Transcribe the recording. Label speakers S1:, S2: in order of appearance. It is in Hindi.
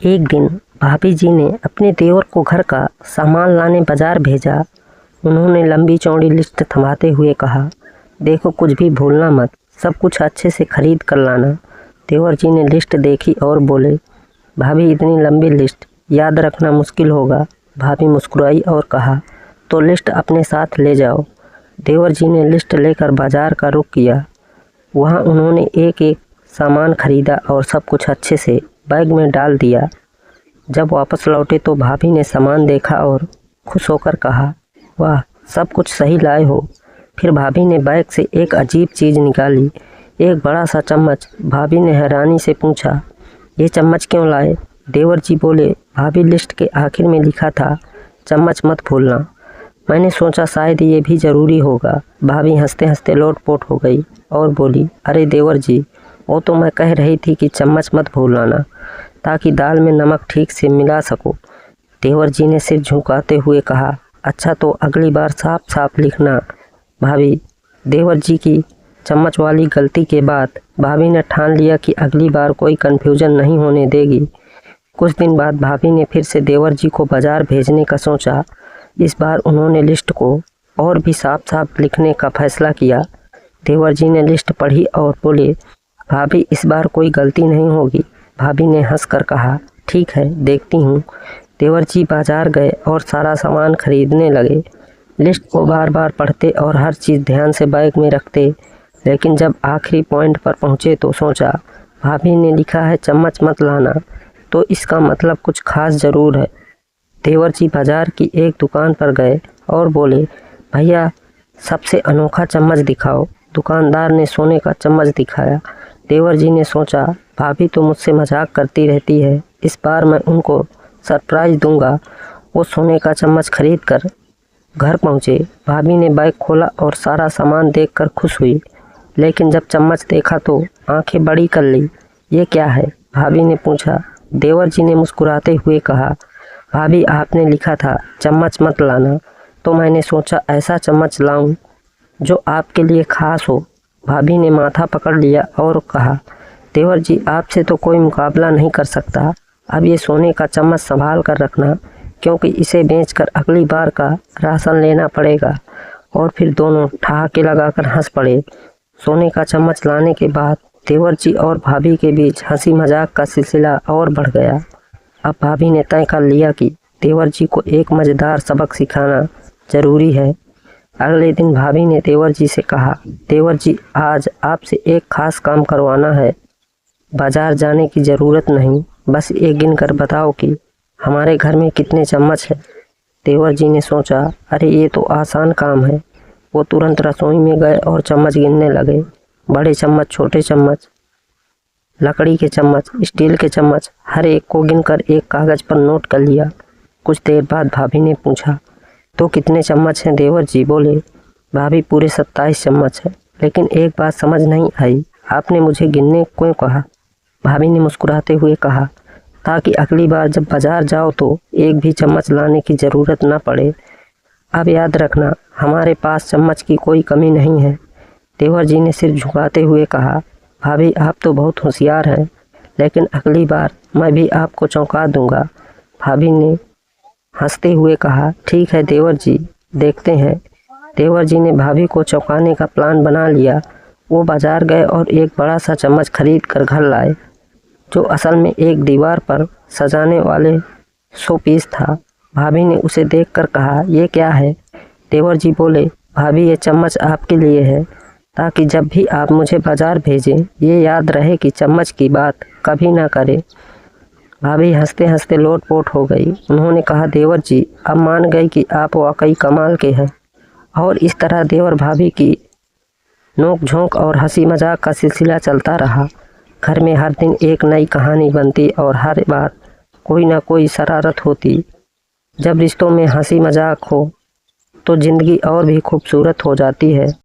S1: एक दिन भाभी जी ने अपने देवर को घर का सामान लाने बाजार भेजा। उन्होंने लंबी चौड़ी लिस्ट थमाते हुए कहा, देखो कुछ भी भूलना मत, सब कुछ अच्छे से खरीद कर लाना। देवर जी ने लिस्ट देखी और बोले, भाभी इतनी लंबी लिस्ट याद रखना मुश्किल होगा। भाभी मुस्कुराई और कहा, तो लिस्ट अपने साथ ले जाओ। देवर जी ने लिस्ट लेकर बाजार का रुख किया। वहाँ उन्होंने एक एक सामान खरीदा और सब कुछ अच्छे से बैग में डाल दिया। जब वापस लौटे तो भाभी ने सामान देखा और खुश होकर कहा, वाह सब कुछ सही लाए हो। फिर भाभी ने बैग से एक अजीब चीज़ निकाली, एक बड़ा सा चम्मच। भाभी ने हैरानी से पूछा, ये चम्मच क्यों लाए? देवर जी बोले, भाभी लिस्ट के आखिर में लिखा था चम्मच मत भूलना। मैंने सोचा शायद ये भी ज़रूरी होगा। भाभी हंसते हंसते लोटपोट हो गई और बोली, अरे देवर जी, वो तो मैं कह रही थी कि चम्मच मत भूलना, ताकि दाल में नमक ठीक से मिला सको। देवर जी ने सिर झुकाते हुए कहा, अच्छा तो अगली बार साफ साफ लिखना। भाभी देवर जी की चम्मच वाली गलती के बाद भाभी ने ठान लिया कि अगली बार कोई कन्फ्यूजन नहीं होने देगी। कुछ दिन बाद भाभी ने फिर से देवर जी को बाजार भेजने का सोचा। इस बार उन्होंने लिस्ट को और भी साफ साफ लिखने का फैसला किया। देवर जी ने लिस्ट पढ़ी और बोले, भाभी इस बार कोई गलती नहीं होगी। भाभी ने हंसकर कहा, ठीक है देखती हूँ। देवर जी बाजार गए और सारा सामान खरीदने लगे। लिस्ट को बार बार पढ़ते और हर चीज़ ध्यान से बैग में रखते। लेकिन जब आखिरी पॉइंट पर पहुँचे तो सोचा, भाभी ने लिखा है चम्मच मत लाना, तो इसका मतलब कुछ खास ज़रूर है। देवर जी बाजार की एक दुकान पर गए और बोले, भैया सबसे अनोखा चम्मच दिखाओ। दुकानदार ने सोने का चम्मच दिखाया। देवर जी ने सोचा, भाभी तो मुझसे मजाक करती रहती है, इस बार मैं उनको सरप्राइज़ दूंगा। वो सोने का चम्मच खरीद कर घर पहुँचे। भाभी ने बैग खोला और सारा सामान देखकर खुश हुई, लेकिन जब चम्मच देखा तो आंखें बड़ी कर ली। ये क्या है? भाभी ने पूछा। देवर जी ने मुस्कुराते हुए कहा, भाभी आपने लिखा था चम्मच मत लाना, तो मैंने सोचा ऐसा चम्मच लाऊं जो आपके लिए खास हो। भाभी ने माथा पकड़ लिया और कहा, देवर जी आपसे तो कोई मुकाबला नहीं कर सकता। अब ये सोने का चम्मच संभाल कर रखना, क्योंकि इसे बेचकर अगली बार का राशन लेना पड़ेगा। और फिर दोनों ठहाके लगाकर हंस पड़े। सोने का चम्मच लाने के बाद देवर जी और भाभी के बीच हंसी मजाक का सिलसिला और बढ़ गया। अब भाभी ने तय कर लिया कि देवर जी को एक मज़ेदार सबक सिखाना ज़रूरी है। अगले दिन भाभी ने देवर जी से कहा, देवर जी आज आपसे एक खास काम करवाना है। बाजार जाने की ज़रूरत नहीं, बस ये गिन कर बताओ कि हमारे घर में कितने चम्मच हैं। देवर जी ने सोचा, अरे ये तो आसान काम है। वो तुरंत रसोई में गए और चम्मच गिनने लगे। बड़े चम्मच, छोटे चम्मच, लकड़ी के चम्मच, स्टील के चम्मच, हर एक को गिनकर एक कागज़ पर नोट कर लिया। कुछ देर बाद भाभी ने पूछा, तो कितने चम्मच हैं? देवर जी बोले, भाभी पूरे 27 चम्मच है। लेकिन एक बात समझ नहीं आई, आपने मुझे गिनने क्यों कहा? भाभी ने मुस्कुराते हुए कहा, ताकि अगली बार जब बाजार जाओ तो एक भी चम्मच लाने की ज़रूरत न पड़े। अब याद रखना, हमारे पास चम्मच की कोई कमी नहीं है। देवर जी ने सिर झुकाते हुए कहा, भाभी आप तो बहुत होशियार हैं, लेकिन अगली बार मैं भी आपको चौंका दूंगा। भाभी ने हंसते हुए कहा, ठीक है देवर जी, देखते हैं। देवर जी ने भाभी को चौंकाने का प्लान बना लिया। वो बाजार गए और एक बड़ा सा चम्मच खरीद कर घर लाए, जो असल में एक दीवार पर सजाने वाले शो पीस था। भाभी ने उसे देखकर कहा, ये क्या है? देवर जी बोले, भाभी ये चम्मच आपके लिए है, ताकि जब भी आप मुझे बाजार भेजें ये याद रहे कि चम्मच की बात कभी ना करें। भाभी हंसते हंसते लोटपोट हो गई। उन्होंने कहा, देवर जी अब मान गई कि आप वाकई कमाल के हैं। और इस तरह देवर भाभी की नोक झोंक और हंसी मजाक का सिलसिला चलता रहा। घर में हर दिन एक नई कहानी बनती और हर बार कोई ना कोई शरारत होती। जब रिश्तों में हंसी मजाक हो तो ज़िंदगी और भी खूबसूरत हो जाती है।